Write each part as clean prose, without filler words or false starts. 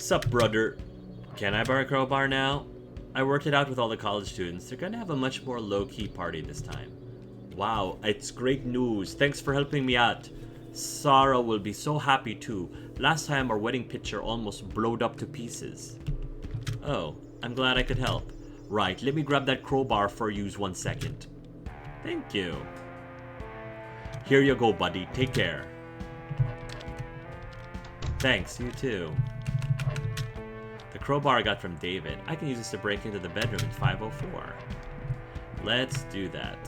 Sup, brother? Can I borrow a crowbar now? I worked it out with all the college students. They're gonna have a much more low-key party this time. Wow, it's great news. Thanks for helping me out. Sarah will be so happy too. Last time our wedding picture almost blowed up to pieces. Oh, I'm glad I could help. Right, let me grab that crowbar for use 1 second. Thank you. Here you go, buddy. Take care. Thanks, you too. The crowbar I got from David. I can use this to break into the bedroom in 504. Let's do that.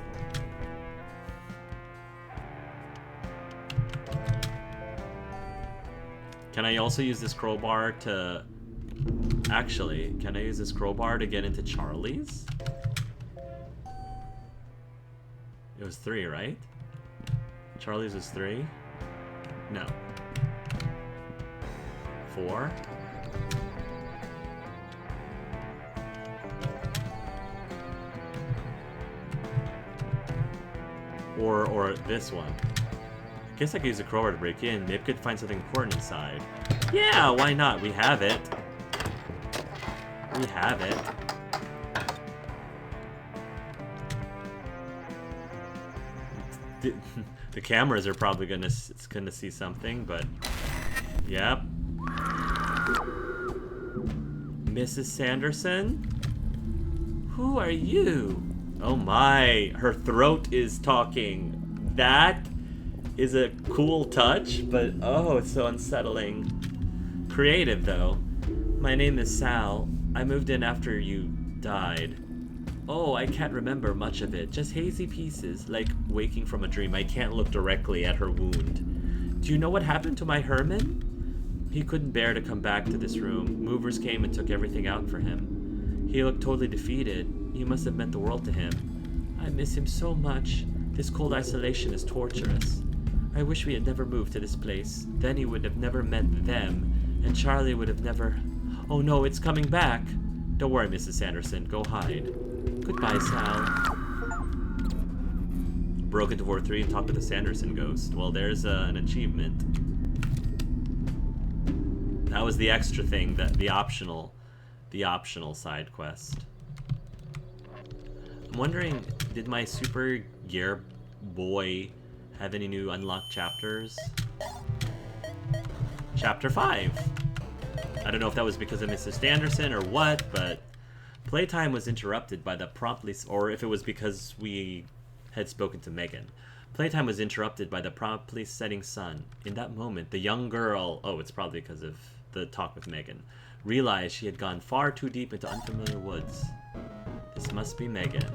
Can I also use this crowbar to... Actually, can I use this crowbar to get into Charlie's? It was 3, right? Charlie's was 3? No. 4? Or this one. I guess I could use a crowbar to break in. Maybe I could find something important inside. Yeah, why not? We have it. We have it. The cameras are probably gonna see something, but yep. Mrs. Sanderson? Who are you? Oh my, her throat is talking. That is a cool touch, but oh, it's so unsettling. Creative though. My name is Sal. I moved in after you died. Oh, I can't remember much of it. Just hazy pieces, like waking from a dream. I can't look directly at her wound. Do you know what happened to my Herman? He couldn't bear to come back to this room. Movers came and took everything out for him. He looked totally defeated. You must have meant the world to him. I miss him so much. This cold isolation is torturous. I wish we had never moved to this place. Then he would have never met them, and Charlie would have never... Oh no, it's coming back. Don't worry, Mrs. Sanderson. Go hide. Goodbye, Sal. Broke into Ward 3 and talked to the Sanderson ghost. Well, there's an achievement. That was the extra thing, the optional side quest. I'm wondering, did my Super Gear Boy have any new unlocked chapters? Chapter 5. I don't know if that was because of Mrs. Sanderson or what, but playtime was interrupted by the promptly, or if it was because we had spoken to Megan. Playtime was interrupted by the promptly setting sun. In that moment, the young girl, oh, it's probably because of the talk with Megan, realized she had gone far too deep into unfamiliar woods. This must be Megan.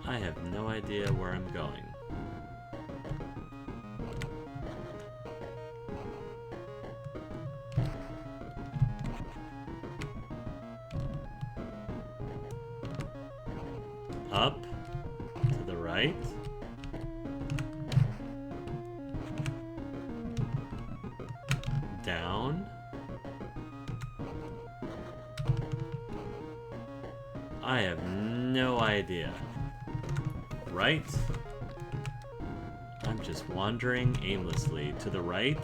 I have no idea where I'm going. Up, to the right. Down. I have no idea. Right? I'm just wandering aimlessly. To the right?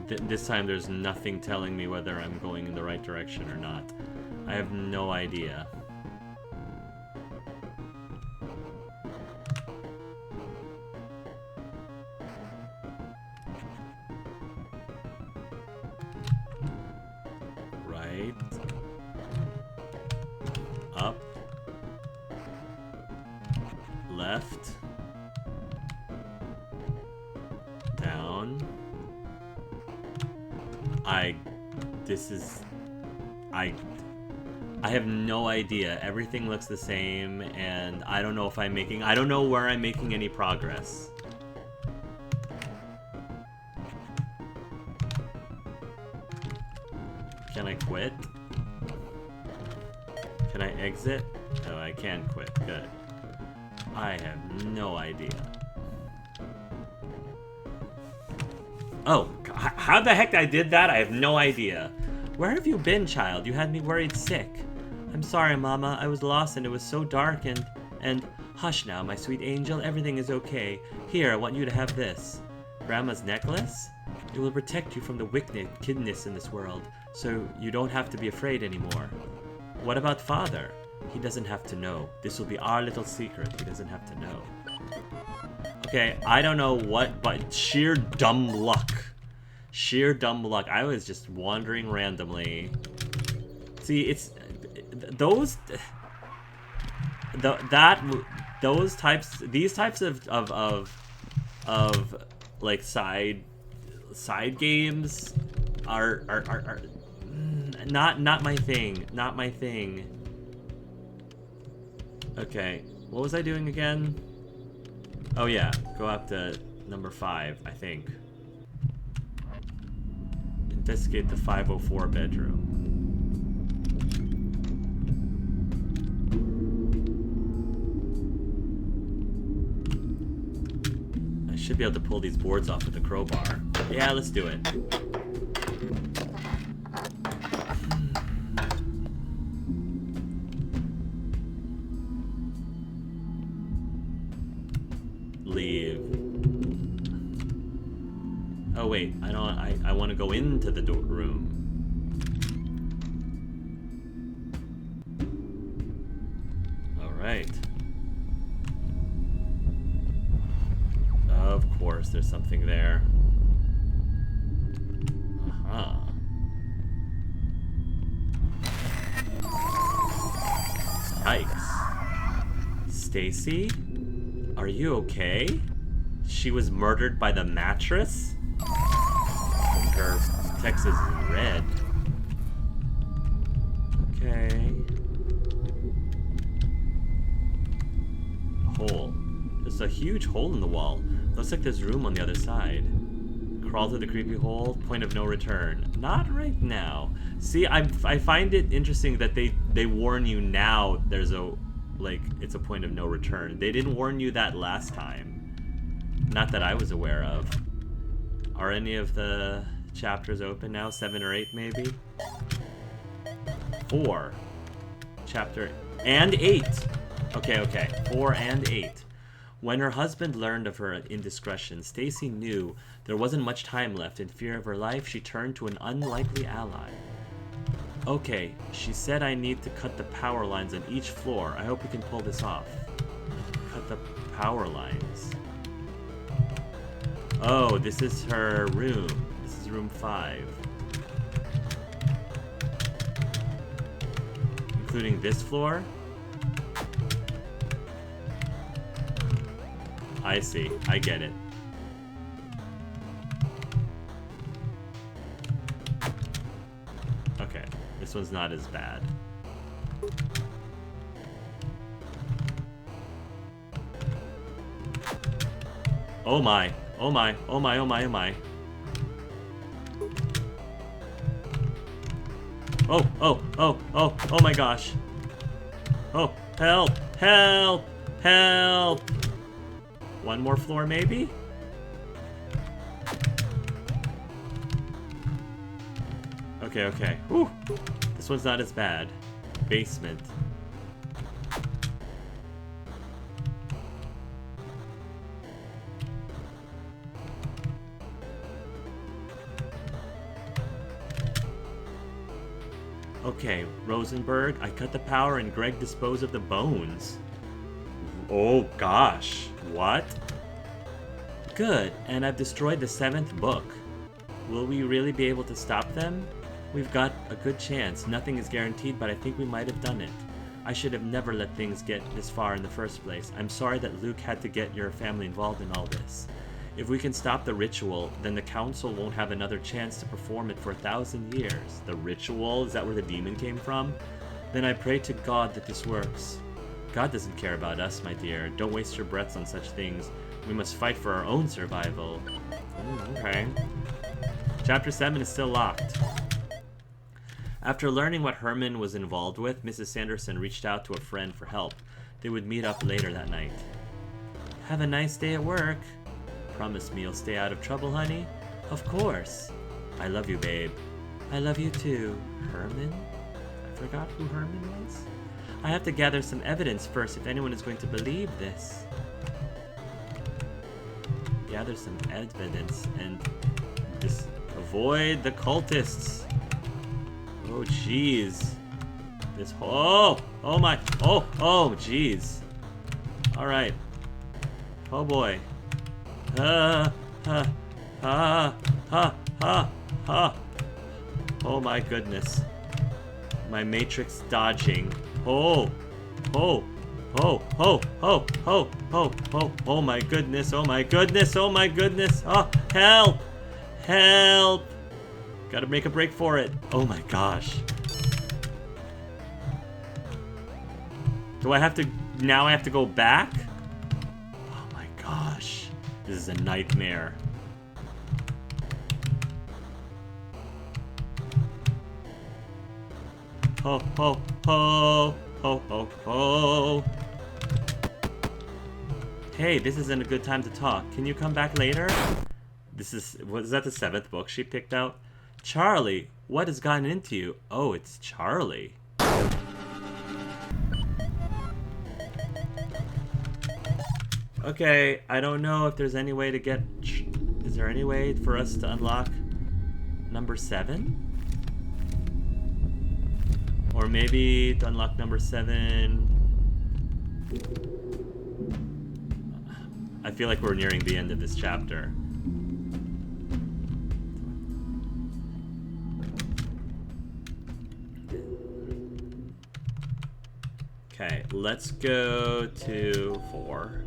This time there's nothing telling me whether I'm going in the right direction or not. I have no idea. Right. Up. Left. Down. I have no idea. Everything looks the same, and I don't know if I don't know where I'm making any progress. Can I quit? Can I exit? Oh, I can quit. Good. I have no idea. Oh, how the heck I did that? I have no idea. Where have you been, child? You had me worried sick. I'm sorry, Mama. I was lost and it was so dark and... Hush now, my sweet angel. Everything is okay. Here, I want you to have this. Grandma's necklace? It will protect you from the wickedness in this world, so you don't have to be afraid anymore. What about Father? He doesn't have to know. This will be our little secret. He doesn't have to know. Okay, I don't know what, but sheer dumb luck. Sheer dumb luck. I was just wandering randomly. See, it's... These types of like side games are not my thing. Not my thing. Okay, what was I doing again? Oh yeah, go up to number 5, I think. Investigate the 504 bedroom. I should be able to pull these boards off with a crowbar. Yeah, let's do it. Leave. Oh wait, I want to go into the room. All right. Of course, there's something there. Uh-huh. Yikes. Stacy? Are you okay? She was murdered by the mattress? Her text is in red. Okay. Hole. There's a huge hole in the wall. Looks like there's room on the other side. Crawl through the creepy hole. Point of no return. Not right now. See, I find it interesting that they warn you now there's a... like, it's a point of no return. They didn't warn you that last time. Not that I was aware of. Are any of the chapters open now? 7 or 8, maybe? 4. Chapter... and 8! Okay. 4 and 8. When her husband learned of her indiscretion, Stacy knew there wasn't much time left. In fear of her life, she turned to an unlikely ally. Okay, she said I need to cut the power lines on each floor. I hope we can pull this off. Cut the power lines. Oh, this is her room. This is room 5. Including this floor? I see. I get it. Okay. This one's not as bad. Oh my. Oh my. Oh my. Oh my. Oh my. Oh my gosh. Oh, help. Help. Help. One more floor, maybe? Okay. Whew. This one's not as bad. Basement. Okay, Rosenberg, I cut the power and Greg disposed of the bones. Oh gosh, what? Good, and I've destroyed the 7th book. Will we really be able to stop them? We've got a good chance. Nothing is guaranteed, but I think we might have done it. I should have never let things get this far in the first place. I'm sorry that Luke had to get your family involved in all this. If we can stop the ritual, then the council won't have another chance to perform it for 1,000 years. The ritual? Is that where the demon came from? Then I pray to God that this works. God doesn't care about us, my dear. Don't waste your breaths on such things. We must fight for our own survival. Okay. Chapter 7 is still locked. After learning what Herman was involved with, Mrs. Sanderson reached out to a friend for help. They would meet up later that night. Have a nice day at work. Promise me you'll stay out of trouble, honey? Of course. I love you, babe. I love you too. Herman? I forgot who Herman was. I have to gather some evidence first if anyone is going to believe this. Gather some evidence and just avoid the cultists. Oh, jeez. This whole... Oh, my... Oh, jeez. Alright. Oh, boy. Oh, my goodness. My matrix dodging. Oh my goodness, oh my goodness, oh my goodness. Oh, help! Help! Gotta make a break for it. Oh my gosh. Do I have to... Now I have to go back? Oh my gosh. This is a nightmare. Ho, ho, ho. Ho, ho, ho. Hey, this isn't a good time to talk. Can you come back later? Was that the 7th book she picked out? Charlie, what has gotten into you? Oh, it's Charlie. Okay, I don't know if there's any way to get... Is there any way for us to unlock number 7? Or maybe to unlock number 7... I feel like we're nearing the end of this chapter. Okay, let's go to 4.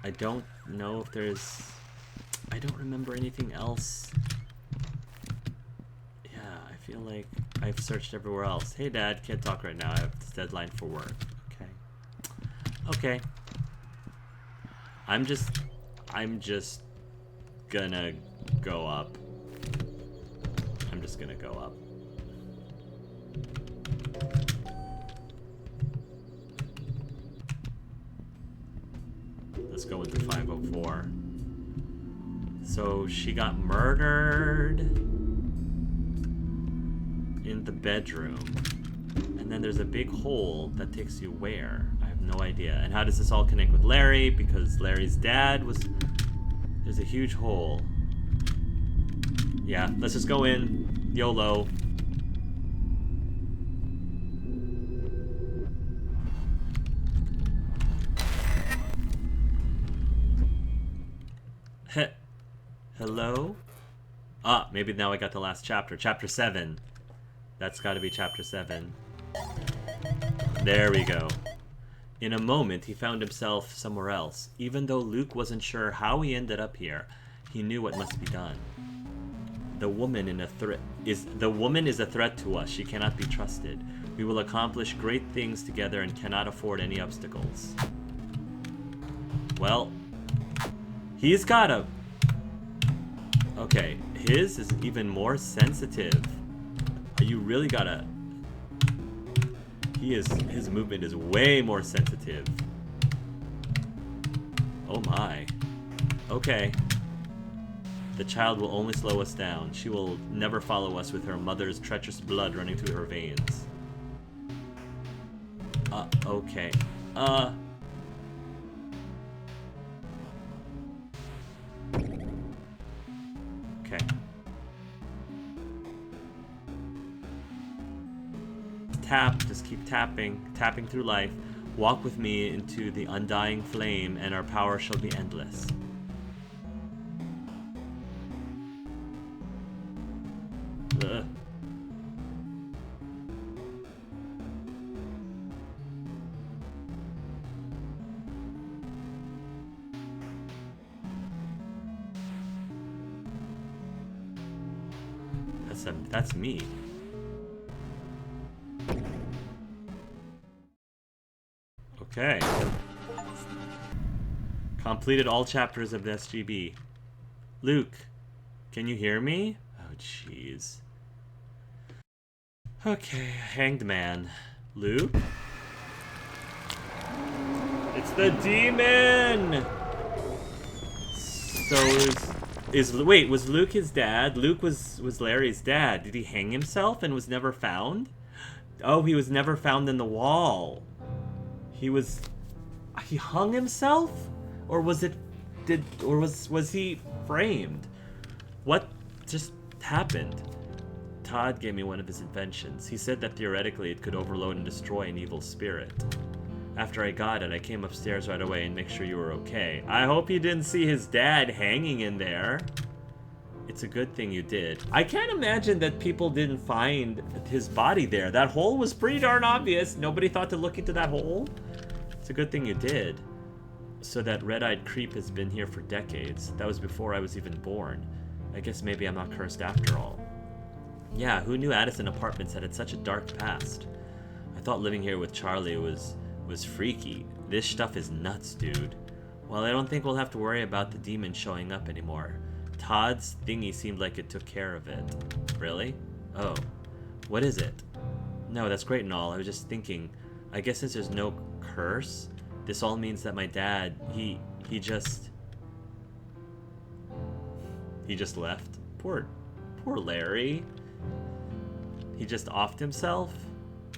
I don't know if there's... I don't remember anything else. Yeah, I feel like I've searched everywhere else. Hey Dad, can't talk right now. I have this deadline for work. Okay. Okay. I'm just gonna go up. I'm just gonna go up. Let's go into 504. So she got murdered in the bedroom. And then there's a big hole that takes you where? I have no idea. And how does this all connect with Larry? Because Larry's dad was... There's a huge hole. Yeah, let's just go in. YOLO. Hello? Ah, maybe now I got the last chapter. Chapter 7. That's gotta be chapter 7. There we go. In a moment, he found himself somewhere else. Even though Luke wasn't sure how he ended up here, he knew what must be done. The woman is a threat to us. She cannot be trusted. We will accomplish great things together and cannot afford any obstacles. Well, he's got a... Okay, his is even more sensitive. You really gotta... His movement is way more sensitive. Oh my. Okay. The child will only slow us down. She will never follow us with her mother's treacherous blood running through her veins. Okay. Okay. Tap, just keep tapping through life. Walk with me into the undying flame, and our power shall be endless. Ugh. That's me. Okay. Completed all chapters of the SGB. Luke, can you hear me? Oh, jeez. Okay, hanged man. Luke? It's the demon! So wait, was Luke his dad? Luke was Larry's dad. Did he hang himself and was never found? Oh, he was never found in the wall. He hung himself? Or was he framed? What just happened? Todd gave me one of his inventions. He said that theoretically it could overload and destroy an evil spirit. After I got it, I came upstairs right away and make sure you were okay. I hope you didn't see his dad hanging in there. It's a good thing you did. I can't imagine that people didn't find his body there. That hole was pretty darn obvious. Nobody thought to look into that hole. It's a good thing you did. So that red-eyed creep has been here for decades. That was before I was even born. I guess maybe I'm not cursed after all. Yeah, who knew Addison Apartments had such a dark past? I thought living here with Charlie was freaky. This stuff is nuts, dude. Well, I don't think we'll have to worry about the demon showing up anymore. Todd's thingy seemed like it took care of it. Really? Oh. What is it? No, that's great and all. I was just thinking, I guess since there's no curse, this all means that my dad, he just left. Poor Larry. He just offed himself?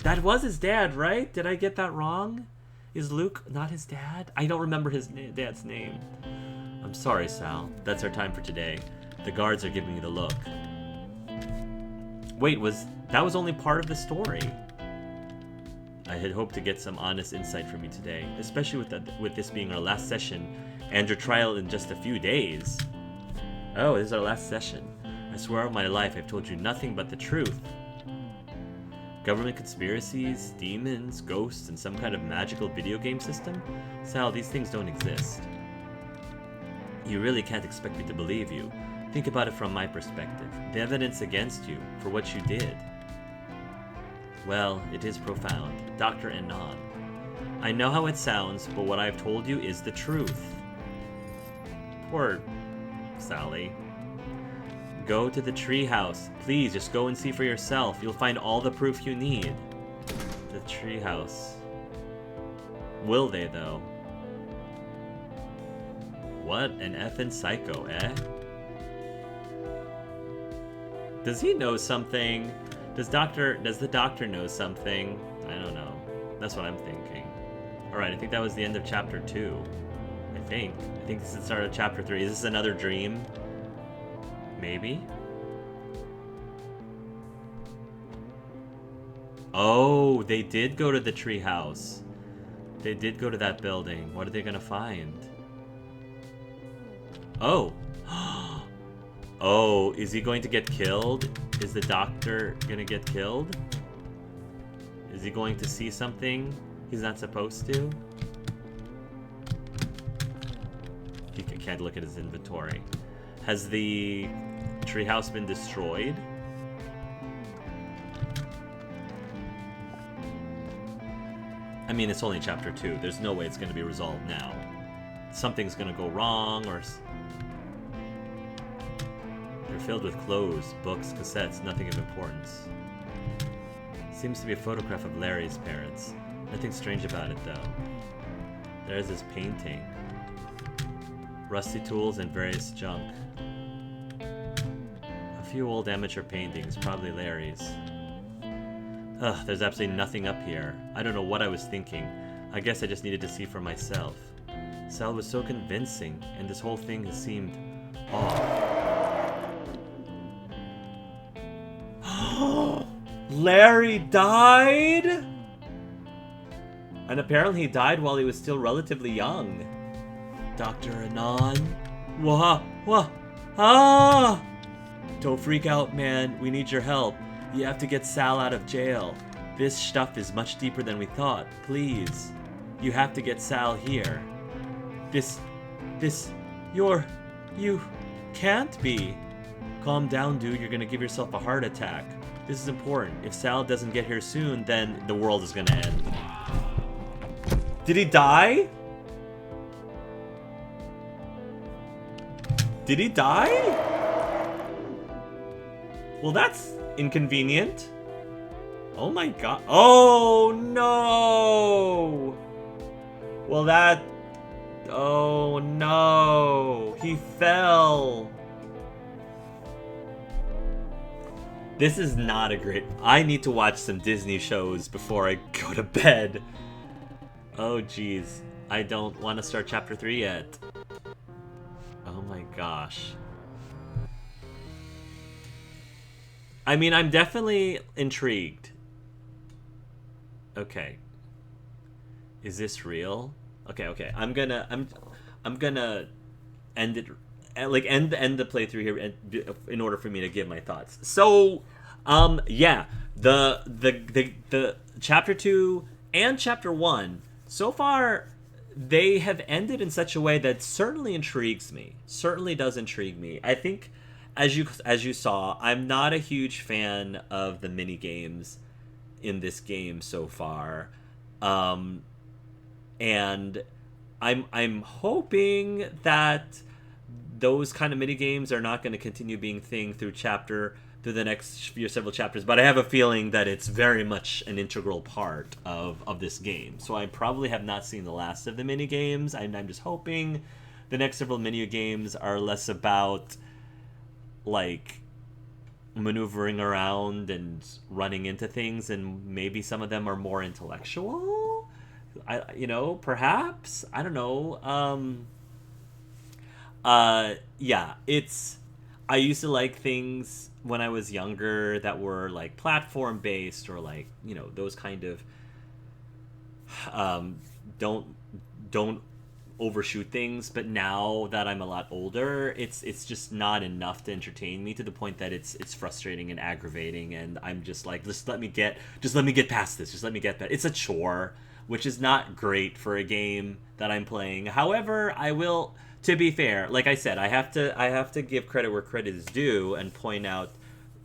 That was his dad, right? Did I get that wrong? Is Luke not his dad? I don't remember his dad's name. I'm sorry, Sal. That's our time for today. The guards are giving me the look. Wait, that was only part of the story? I had hoped to get some honest insight from you today, especially with this being our last session and your trial in just a few days. Oh, this is our last session. I swear on my life I've told you nothing but the truth. Government conspiracies, demons, ghosts, and some kind of magical video game system? Sal, these things don't exist. You really can't expect me to believe you. Think about it from my perspective. The evidence against you for what you did. Well, it is profound. Dr. Anon. I know how it sounds, but what I've told you is the truth. Poor Sally. Go to the treehouse. Please, just go and see for yourself. You'll find all the proof you need. The treehouse. Will they, though? What an effing psycho, eh? Does he know something? Does the doctor know something? I don't know. That's what I'm thinking. Alright, I think that was the end of chapter 2. I think this is the start of chapter 3. Is this another dream? Maybe? Oh, they did go to the treehouse. They did go to that building. What are they gonna find? Oh. Oh, is he going to get killed? Is the doctor gonna get killed? Is he going to see something he's not supposed to? He can't look at his inventory. Has the treehouse been destroyed? I mean, it's only chapter 2. There's no way it's going to be resolved now. Something's going to go wrong, or... They're filled with clothes, books, cassettes, nothing of importance. Seems to be a photograph of Larry's parents. Nothing strange about it, though. There's this painting. Rusty tools and various junk. A few old amateur paintings, probably Larry's. Ugh, there's absolutely nothing up here. I don't know what I was thinking. I guess I just needed to see for myself. Sal was so convincing, and this whole thing has seemed off. Larry died? And apparently he died while he was still relatively young. Dr. Anon? Ah! Don't freak out, man. We need your help. You have to get Sal out of jail. This stuff is much deeper than we thought. Please. You have to get Sal here. You can't be. Calm down, dude. You're gonna give yourself a heart attack. This is important. If Sal doesn't get here soon, then the world is gonna end. Did he die? Did he die? Well, that's inconvenient. Oh my god. Oh no! Well, that... Oh no! He fell! This is not a great... I need to watch some Disney shows before I go to bed. Oh jeez. I don't want to start chapter 3 yet. Oh my gosh. I mean, I'm definitely intrigued. Okay. Is this real? Okay. I'm gonna end it, like end the playthrough here in order for me to give my thoughts. So, yeah, the chapter 2 and chapter 1 so far, they have ended in such a way that certainly intrigues me. Certainly does intrigue me. I think, as you saw, I'm not a huge fan of the mini games in this game so far, and I'm hoping that those kind of mini games are not going to continue being thing through the next several chapters. But I have a feeling that it's very much an integral part of this game. So I probably have not seen the last of the mini games. I'm just hoping the next several mini games are less about like maneuvering around and running into things, and maybe some of them are more intellectual. Perhaps, I don't know. Yeah, I used to like things when I was younger that were like platform based, or like, those kind of don't overshoot things. But now that I'm a lot older, it's just not enough to entertain me, to the point that it's frustrating and aggravating, and I'm just like, just let me get past this. Just let me get that. It's a chore, which is not great for a game that I'm playing. However, I will, to be fair, like I said, I have to give credit where credit is due and point out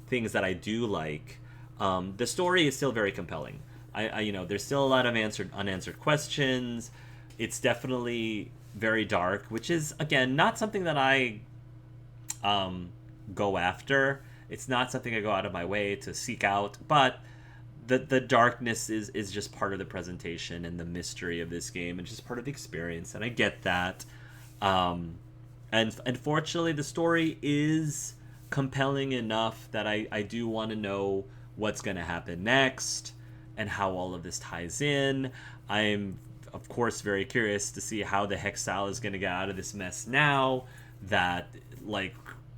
things that I do like. The story is still very compelling. I there's still a lot of unanswered questions. It's definitely very dark, which is, again, not something that I go after. It's not something I go out of my way to seek out, but the darkness is just part of the presentation and the mystery of this game, and just part of the experience, and I get that. And unfortunately, the story is compelling enough that I do want to know what's going to happen next and how all of this ties in. I'm, of course, very curious to see how the Hexal is going to get out of this mess now that, like,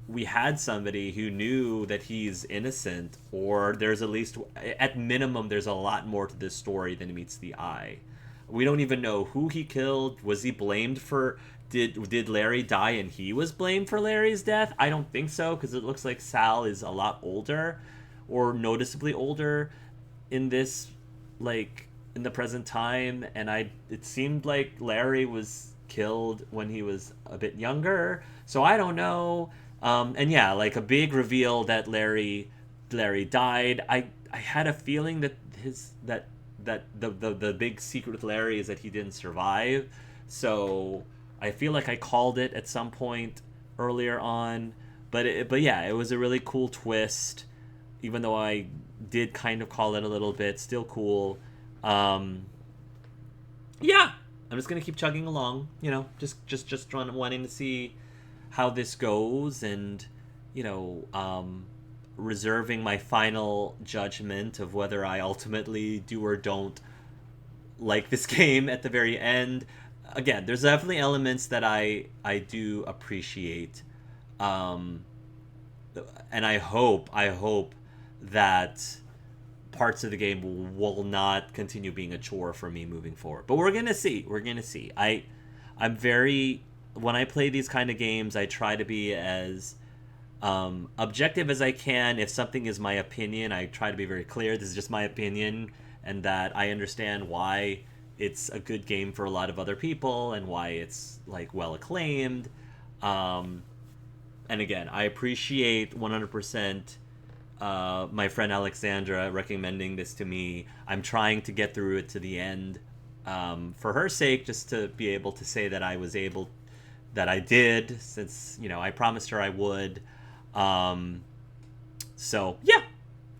we had somebody who knew that he's innocent, or there's at least, at minimum, there's a lot more to this story than meets the eye. We don't even know who he killed. Was he blamed for... Did Larry die and he was blamed for Larry's death? I don't think so, because it looks like Sal is a lot older, or noticeably older in this, like, in the present time, and it seemed like Larry was killed when he was a bit younger, so I don't know. And yeah, like a big reveal that Larry died. I had a feeling that the big secret with Larry is that he didn't survive, so I feel like I called it at some point earlier on, but yeah, it was a really cool twist, even though I did kind of call it a little bit. Still cool. Yeah, I'm just gonna keep chugging along, just wanting to see how this goes, and reserving my final judgment of whether I ultimately do or don't like this game at the very end. Again, there's definitely elements that I do appreciate, and I hope that parts of the game will not continue being a chore for me moving forward. But we're gonna see. I'm very, when I play these kind of games, I try to be as objective as I can. If something is my opinion, I try to be very clear. This is just my opinion, and that I understand why it's a good game for a lot of other people, and why it's, like, well acclaimed. And again, I appreciate 100% my friend Alexandra recommending this to me. I'm trying to get through it to the end, for her sake, just to be able to say that I was able that I did, since, I promised her I would. Um, so, yeah,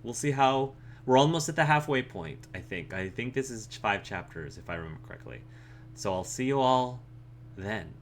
we'll see how... We're almost at the halfway point, I think. I think this is 5 chapters, if I remember correctly. So I'll see you all then.